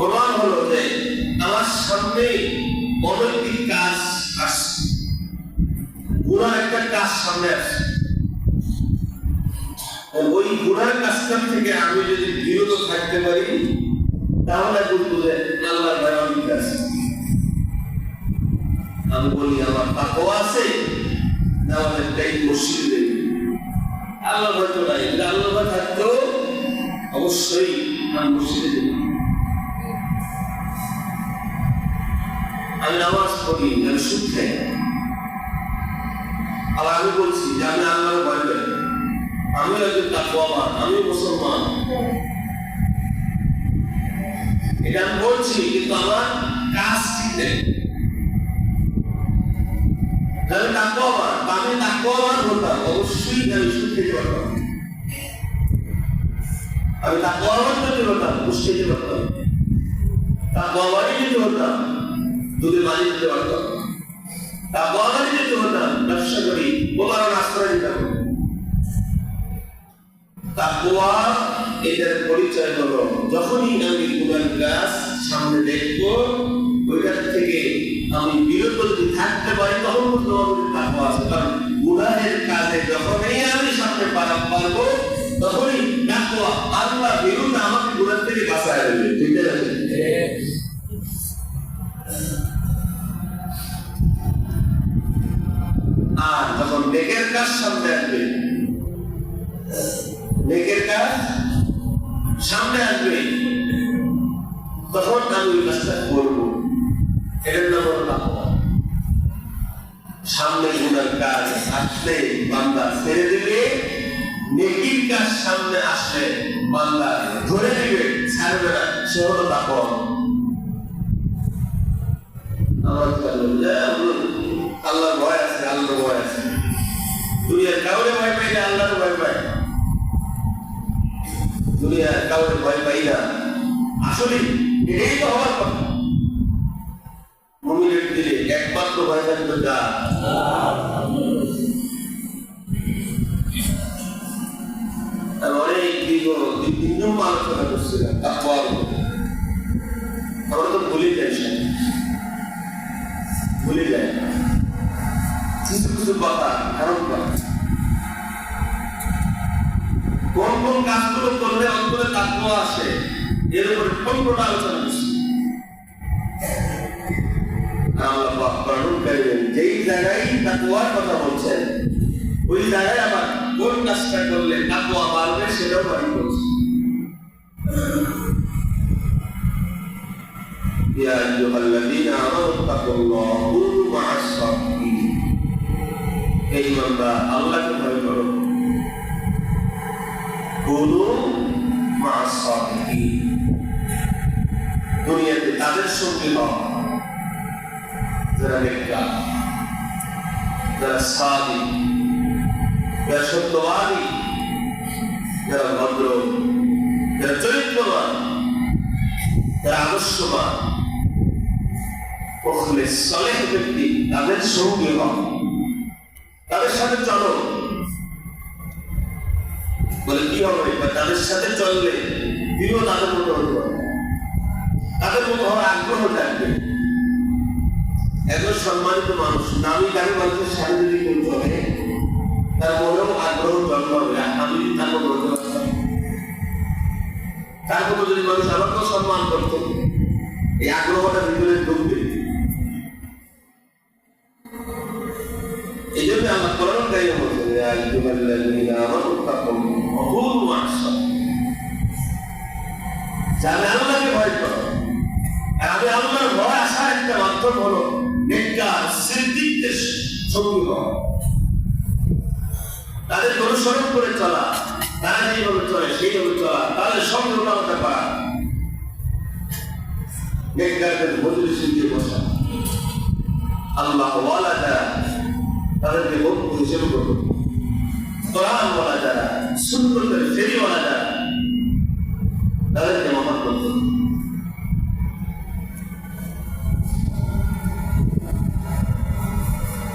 প্রমাণ হলো যে আমার সামনে অনৈতিক কাজ আসছে, গুনার একটা কাজ সামনে আসছে, ওই গুনার কাজটার থেকে আমি যদি বিরত থাকতে পারি তাহলে বলবো যে আল্লাহর ভয় অনেক আছে। আমি বলি আমার তাকওয়া আছে না, আমাদের তাই মসজিদে আল্লাহ ভয় তো নাই, আল্লাহ ভয় থাকতো অবশ্যই আমি মসজিদে যাব। আমি নামাজ পড়ি, আমি সুদ খাই, আবার আমি বলছি যে আমি আল্লাহর ভয় পাই, আমি একজন তাকওয়াবান, আমি মুসলমান, এটা আমি বলছি, কিন্তু আমার কাজ ঠিক নেই। আমি তাকওয়াবান, আমি তাকওয়াবান হতাম অবশ্যই আমি সুদ খেতে পারতাম, আমি তাকওয়াবান যদি হতাম ঘুষ খেতে পারতাম, তাকওয়াবানই যদি হতাম দুধের মাঝে দিতে পারতাম, তাকওয়াবানই যদি হতাম ব্যবসা করি বোমার আশ্রয় দিতাম। তাকওয়া এটার পরিচয় হলো যখনই আমি গুনার কাজ সামনে দেখবো ওইটার থেকে আমি বিরত যদি থাকতে পারি তখন কিন্তু আমাদের তাকওয়া আছে। কারণ গুনাহের কাজে যখনই আমি সামনে পারবো তখনই তাকওয়া আল্লাহ বিরুদ্ধে আমাকে গুনাহ থেকে বাঁচায় দেবে। ঠিক আছে? আর যখন নেকের কাজ সামনে আসবে, নেকের কাজ সামনে আসবে তখন আমি ওই কাজটা করবো। এটার নাম হলো তাকওয়া। সামনে গুনার কাজ আসলে বান্দা ছেড়ে দেবে, নেকির কাজ সামনে আসলে বান্দা ধরে নেবে, ছাড়বে না, সে হলো তাকওয়া। আমার আল্লাহর ভয় আছে, আল্লাহর ভয় আছে। দুনিয়ার কাউরে ভয় পাই না, আল্লাহর ভয় পাই। দুনিয়ার কাউরে ভয় পাই না, আসলে এটাই তো হওয়ার কথা। মুমিনের দিলে একমাত্র ভয় থাকবে কার? আমি অনেক দীর্ঘ বিভিন্ন আলোচনা করছিলাম তাকওয়ার উপরে। আমরা তো ভুলে যাই, ভুলে যায় কিছু কিছু কথা, কারণ কোন কোন কাজগুলো করলে অন্তরে তাকওয়া আসে এর উপরে সম্পূর্ণ আলোচনা করছি। আল্লাহ পাক কোরআন কারীমে যেই জায়গায় তাকওয়ার কথা বলছেন ওই জায়গায় আবার কোন কাজটা করলে তাকওয়া বাড়বে সেটাও বাড়ি বলছে। ইয়া আইয়ুহাল্লাযীনা আমানু তাকুল্লাহ কুনু মা'আস সাদিকিন। এই বান্দা আল্লাহকে ভয় করো, কুনু মা'আস সাদিকিন। দুনিয়াতে তাদের সঙ্গে হও যারা নেককার, যারা সাদিক, যারা সত্যবাদী, যারা ভদ্র, যারা চরিত্রবান, যারা আদর্শবান, মুখলিস সালেহ ব্যক্তি, তাদের সঙ্গে হও, তাদের সাথে চলো। বলে কি হবে? তাদের সাথে চললে তুমিও তাদের মতো হতে পারবে, তাদের মতো হওয়ার আগ্রহ থাকবে। একজন সম্মানিত মানুষ, নামি দামি মানুষের সাথে যদি কেউ চলে তার মনেও আগ্রহ জন্মাবে, আমি যদি তার মতো হতে পারতাম, তার মতো যদি মানুষ আমাকেও সম্মান করত, এই আগ্রহটা ভিতরে ঢুকবে। এই জন্য আমার কোরআন কারীমে বলছে ইয়া আইয়ুহাল্লাযীনা আমানু তাকুল্লাহ ওয়া কুনু মা'আস সাদিকিন। যারা আল্লাহকে ভয় করো, আর আমি আল্লাহর ভয় আসার একটা মাধ্যম হলো নেককার সিদ্দিকদের সঙ্গী হওয়া, তাদের অনুসরণ করে চলা, তারা যেভাবে চলে সেইভাবে চলা, তাদের সঙ্গে উঠাউঠা করা, নেককারদের মজলিসে গিয়ে বসা, আল্লাহ ওয়ালা যারা তাদেরকে বন্ধু হিসেবে গ্রহণ, কোরআন ওয়ালা যারা, সুন্নতের ফেরিওয়ালা যারা, তাদেরকে মহব্বত করতে।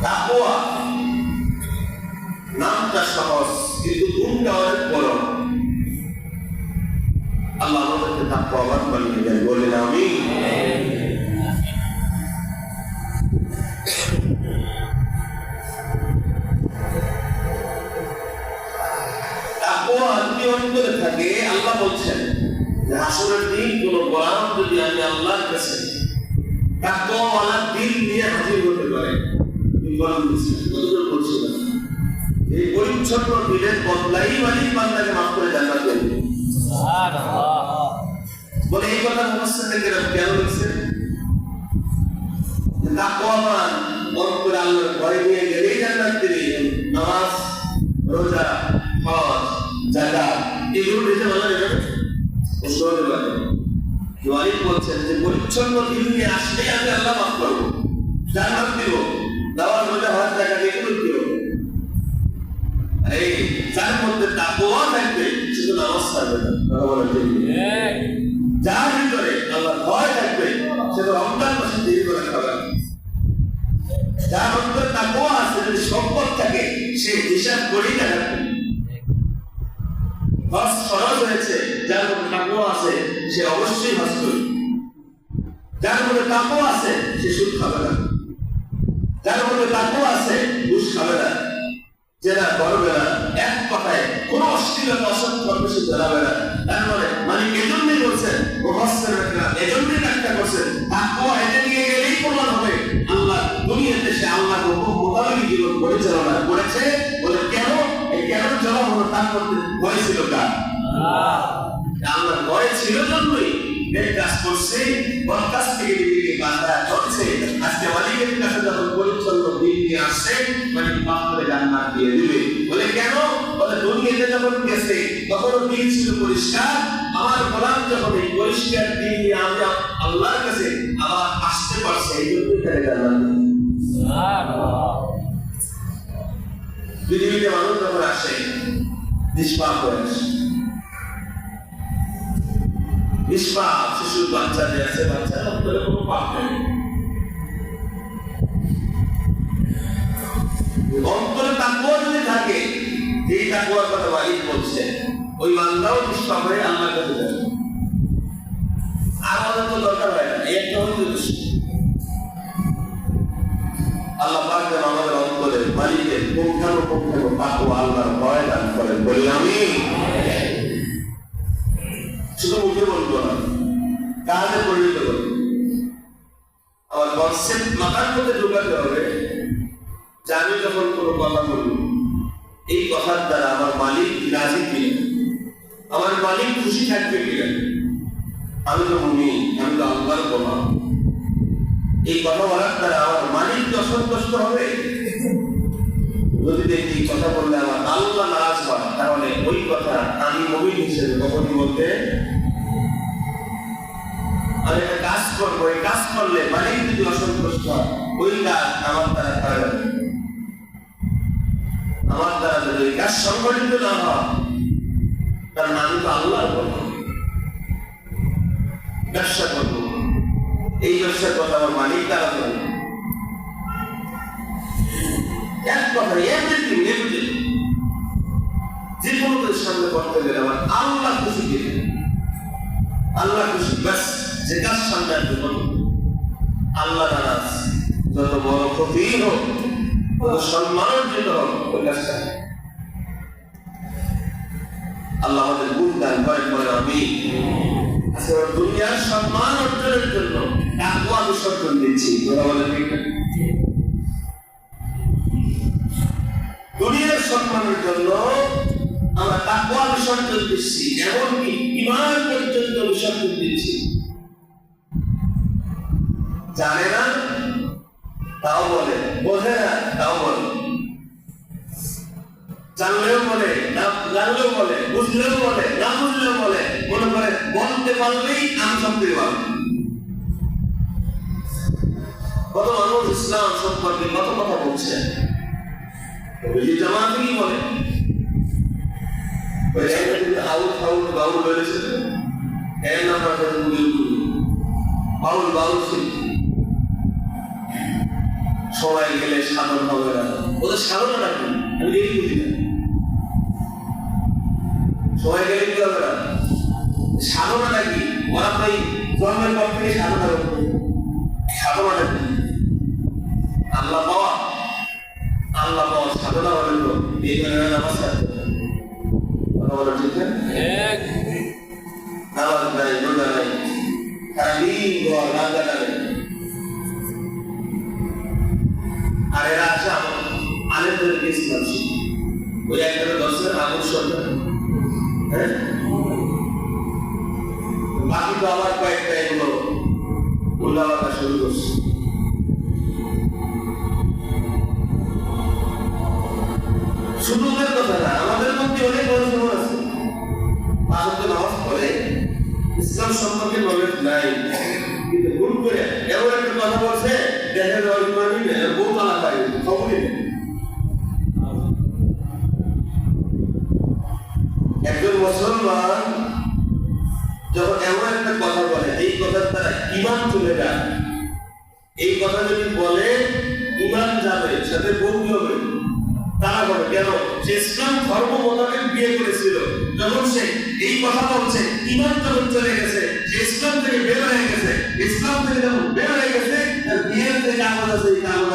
তাকওয়া নামটা সহজ কিন্তু গুণটা অনেক বড়। আল্লাহ আমাদেরকে তাকওয়াবান বানিয়ে দেন, বলেন আমি। আল্লাহর কাছে তাকওয়াওয়ালা দিল নিয়ে হাজির হতে পারে। কতজন বলছিল এই পরিচ্ছন্ন দিলের বদলাই মালিক বান্দাকে মাফ করে জান্নাত দেবে। সুবহানাল্লাহ। বলে এই কথা মুফাসসিররা কেন বলছেন? তাকওয়াবান অন্তরে আল্লাহর ভয় নিয়ে গেলেই জান্নাত দেবে। নামাজ, রোজা, হজ, যাকাত এগুলো দিতে বলা যাবে না। বুঝতে পারবে ওয়ালিদ বলছেন যে পরিচ্ছন্ন দিল নিয়ে আসলেই আমি আল্লাহ মাফ করব, জান্নাত দিব। নামাজ, রোজা, হজ, যাকাত এগুলো দিব। এই যার মধ্যে তাকওয়া থাকবে সে তো নামাজ ছাড়বে না। কথা বলেন ঠিক? যার ভিতরে আল্লাহর ভয় থাকবে সে তো রমজান মাসে দেরি করে খাবে। যার অন্তরে তাকওয়া আছে, যদি সম্পদ থাকে সে হিসাব করেই রাখবে। হজ ফরজ হয়েছে, যার মধ্যে তাকওয়া আছে সে অবশ্যই হজ করবে। যার মধ্যে তাকওয়া আছে সে সুদ খাবে না। যার মধ্যে তাকওয়া আছে ঘুষ খাবে না, জেনা করবে না, এক কথায় কোন অশ্লীলতা অসৎকর্মে সে জড়াবে না। তার মানে এজন্যই বলছেন মুফাসসিররা এজন্যই ব্যাখ্যা করছেন তাকওয়া এটা নিয়ে গেলেই প্রমাণ হবে আল্লাহ দুনিয়াতে সে আল্লাহর হুকুম মোতাবেক জীবন পরিচালনা করেছে। বলে কেন? এই কেন জবাব হলো তার মধ্যে ভয় ছিল কার? আল্লাহর ভয় ছিল জন্যই এই কাজ করছে। বরকাস থেকে দিকে বাঁধা চলছে। আজকে মালিকের কাছে যখন পরিচ্ছন্ন দিন নিয়ে আসছে মানে পাপ করে জান্নাত দিয়ে দিবে। বলে কেন? বলে দুনিয়াতে যখন গেছে তখন দিন ছিল পরিষ্কার। আমার গোলাম যখন এই পরিষ্কার দিন নিয়ে আমি আল্লাহর কাছে আবার আসতে পারছে, এই জন্যই তাকে জান্নাত দিবে। সুবহানাল্লাহ। পৃথিবীতে মানুষ যখন আসে নিষ্পাপ হয়ে আসে। নিষ্পাপ শিশুর বাচ্চা যে আছে, বাচ্চা অন্তরে কোনো পাপ নেই। অন্তরে তাকওয়া যদি থাকে, যে তাকওয়ার কথা ওয়ালিদ বলছে, ওই বান্দাও নিষ্পাপ হয়ে আল্লাহর কাছে যাবে। আর আমাদের তো দরকার হয় না, একটা হলে যথেষ্ট। আল্লাহ পাক যেন আমাদের অন্তরে মালিকের পুঙ্খানুপুঙ্খ তাকওয়া আল্লাহর ভয় দান করেন, বলি আমিন। শুধু মুখে বলবো না, কাজে পরিণত করবো। আমার কনসেপ্ট মাথার মধ্যে ঢোকাতে হবে যে আমি যখন কোনো কথা বলবো, এই কথার দ্বারা আমার মালিক রাজি কিনা, আমার মালিক খুশি থাকবে কিনা। আমি তো মুমিন, আমি তো আল্লাহর গোলাম। এই কথা বলার দ্বারা আমার মালিক কি অসন্তুষ্ট হবে? যদি দেখি কথা বললে আমার আল্লাহ নারাজ হয়, তাহলে ওই কথা আমি মুমিন হিসেবে কখনই বলতে। আমি একটা কাজ করবো, এই কাজ করলে মালিক যদি অসন্তুষ্ট হয়, ওই কাজ আমার দ্বারা করা যাবে। আমার দ্বারা যদি এই কাজ সংগঠিত না হয়, কারণ আমি তো আল্লাহর গোলাম। ব্যবসা করবো, এই ব্যবসার কথা আমার মালিক দ্বারা করবে। এক কথা এভরিথিং যে কোনো সামনে করতে গেলে আমার আল্লাহ খুশি দিবে, আল্লাহ খুশি, ব্যাস। যে কাজ সামনে আসবে আল্লাহ নারাজ, যত বড় ক্ষতি হোক, কত সম্মানিত হোক, ওই কাজটা আল্লাহ আমাদের গুণ দান করেন, বলেন আমিন। আজকে দুনিয়ার সম্মান অর্জনের জন্য তাকওয়া বিসর্জন দিচ্ছি, ওরা বলেন ঠিক না? দুনিয়ার সম্মানের জন্য আমরা তাকওয়া বিসর্জন দিচ্ছি, এমনকি ঈমান পর্যন্ত বিসর্জন দিচ্ছি। জানে না তাও বলে, বোঝে না তাও বলে, জানলেও বলে, না জানলেও বলে, বুঝলেও বলে, না বুঝলেও বলে, মনে করে বলতে পারলেই আমি সব থেকে পারবো। কত মানুষ ইসলাম সম্পর্কে কত কথা বলছে, জামাতে কি বলে, আউল ফাউল বাউল বলেছে, এর নাম বাউল বাউল শিল্পী। সবাই গেলে সাধন হবে না, ওদের সাধনা রাখবেন, আমি এই বুঝি না। সবাই গেলে কি হবে না, সাধনাটা কি? ওরা তো জন্মের পর থেকে সাধনা করবে। সাধনাটা কি? আল্লাহ পাওয়া, আল্লাহ পাওয়া সাধনা বলেন তো এই কারণে নামাজ ছাড়তে হবে। কথা বলো ঠিক না? নামাজ নাই, রোজা নাই, সারাদিন টিন ঘর রান্না ডালে, আর এরা আসে আলেমদের গেছিলাম ওই একটা দশের আদর্শটা, হ্যাঁ, বাকি তো আবার কয়েকটা এগুলো উল্লাহটা শুরু করছে। শুধু ওদের কথা না, আমাদের মধ্যে অনেক মানুষ আছে পাঁচ নামাজ পড়ে, ইসলাম সম্পর্কে নলেজ নাই, কিন্তু ভুল করে এমন একটা কথা বলছে দেখে বউ তালা পাই খবরই নেই। একজন মুসলমান যখন এমন একটা কথা বলে, এই কথার দ্বারা ঈমান চলে যায়, এই কথা যদি বলে ঈমান যাবে, সাথে বউ হবে, তারা বলে কেন? সে ইসলাম ধর্ম মোতাবেক বিয়ে করেছিল, যখন সে এই কথা বলছে ঈমান যখন চলে গেছে, সে ইসলাম থেকে বের হয়ে গেছে, ইসলাম থেকে যখন বের হয়ে গেছে, বিয়ের যে কাগজ আছে এই কাগজ